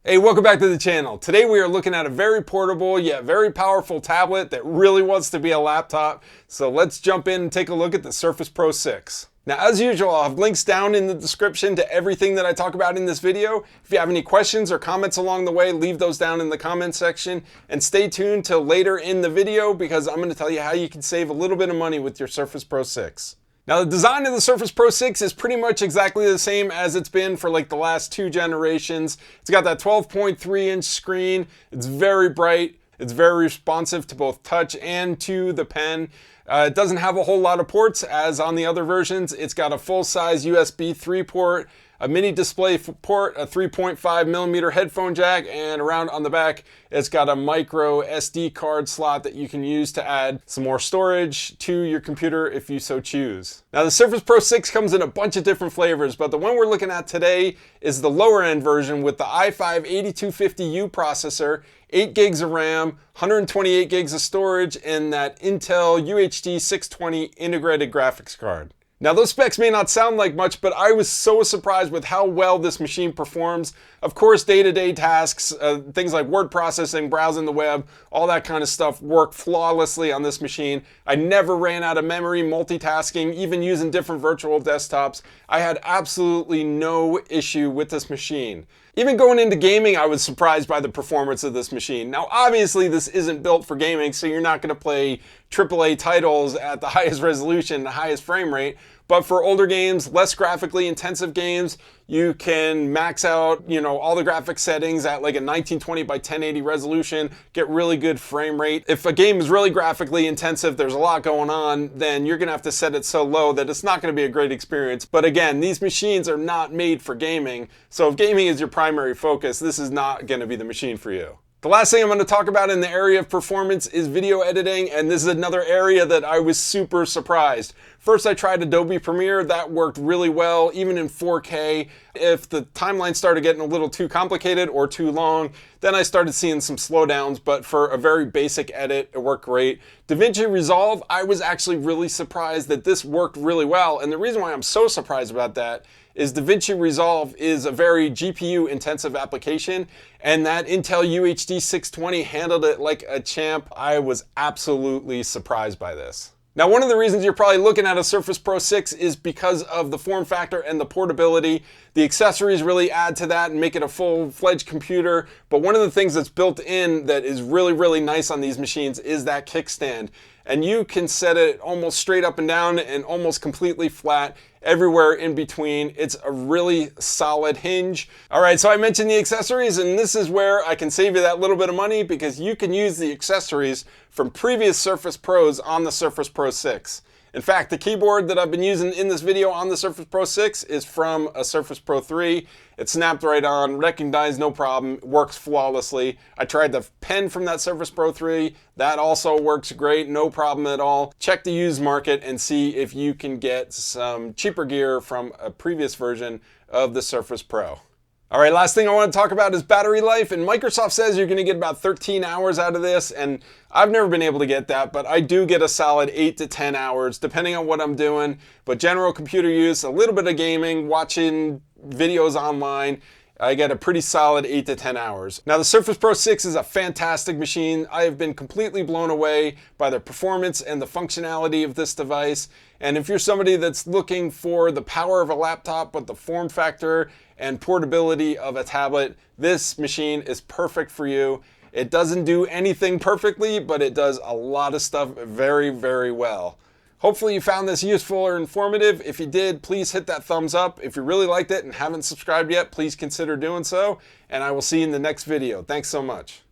Hey, welcome back to the channel. Today we are looking at a very portable yet very powerful tablet that really wants to be a laptop. So let's jump in and take a look at the Surface Pro 6. Now, as usual, I'll have links down in the description to everything that I talk about in this video. If you have any questions or comments along the way, leave those down in the comment section and stay tuned till later in the video because I'm going to tell you how you can save a little bit of money with your Surface Pro 6. Now, the design of the Surface Pro 6 is pretty much exactly the same as it's been for like the last two generations. It's got that 12.3-inch screen. It's very bright. It's very responsive to both touch and to the pen. It doesn't have a whole lot of ports as on the other versions. It's got a full-size USB 3 port, a mini display port, a 3.5 millimeter headphone jack, and around on the back, it's got a micro SD card slot that you can use to add some more storage to your computer if you so choose. Now, the Surface Pro 6 comes in a bunch of different flavors, but the one we're looking at today is the lower end version with the i5-8250U processor, 8 gigs of RAM, 128 gigs of storage, and that Intel UHD 620 integrated graphics card. Now, those specs may not sound like much, but I was so surprised with how well this machine performs. Of course, day-to-day tasks, things like word processing, browsing the web, all that kind of stuff work flawlessly on this machine. I never ran out of memory, multitasking, even using different virtual desktops. I had absolutely no issue with this machine. Even going into gaming, I was surprised by the performance of this machine. Now, obviously, this isn't built for gaming, so you're not going to play AAA titles at the highest resolution, the highest frame rate. But for older games, less graphically intensive games, you can max out, all the graphic settings at like a 1920 by 1080 resolution, get really good frame rate. If a game is really graphically intensive, there's a lot going on, then you're gonna have to set it so low that it's not gonna be a great experience. But again, these machines are not made for gaming. So if gaming is your primary focus, this is not gonna be the machine for you. The last thing I'm going to talk about in the area of performance is video editing, and this is another area that I was super surprised. First, I tried Adobe Premiere. That worked really well, even in 4K. If the timeline started getting a little too complicated or too long, then I started seeing some slowdowns, but for a very basic edit, it worked great. DaVinci Resolve, I was actually really surprised that this worked really well, and the reason why I'm so surprised about that is DaVinci Resolve is a very GPU-intensive application, and that Intel UHD 620 handled it like a champ. I was absolutely surprised by this. Now, one of the reasons you're probably looking at a Surface Pro 6 is because of the form factor and the portability. The accessories really add to that and make it a full-fledged computer. But one of the things that's built in that is really, really nice on these machines is that kickstand. And you can set it almost straight up and down and almost completely flat everywhere in between. It's a really solid hinge. All right, so I mentioned the accessories, and this is where I can save you that little bit of money because you can use the accessories from previous Surface Pros on the Surface Pro 6. In fact, the keyboard that I've been using in this video on the Surface Pro 6 is from a Surface Pro 3. It snapped right on, recognized no problem, works flawlessly. I tried the pen from that Surface Pro 3. That also works great, no problem at all. Check the used market and see if you can get some cheaper gear from a previous version of the Surface Pro. All right, last thing I want to talk about is battery life, and Microsoft says you're going to get about 13 hours out of this, and I've never been able to get that, but I do get a solid 8 to 10 hours, depending on what I'm doing. But general computer use, a little bit of gaming, watching videos online, I get a pretty solid 8 to 10 hours. Now, the Surface Pro 6 is a fantastic machine. I have been completely blown away by the performance and the functionality of this device. And if you're somebody that's looking for the power of a laptop, but the form factor and portability of a tablet, this machine is perfect for you. It doesn't do anything perfectly, but it does a lot of stuff very, very well. Hopefully you found this useful or informative. If you did, please hit that thumbs up. If you really liked it and haven't subscribed yet, please consider doing so. And I will see you in the next video. Thanks so much.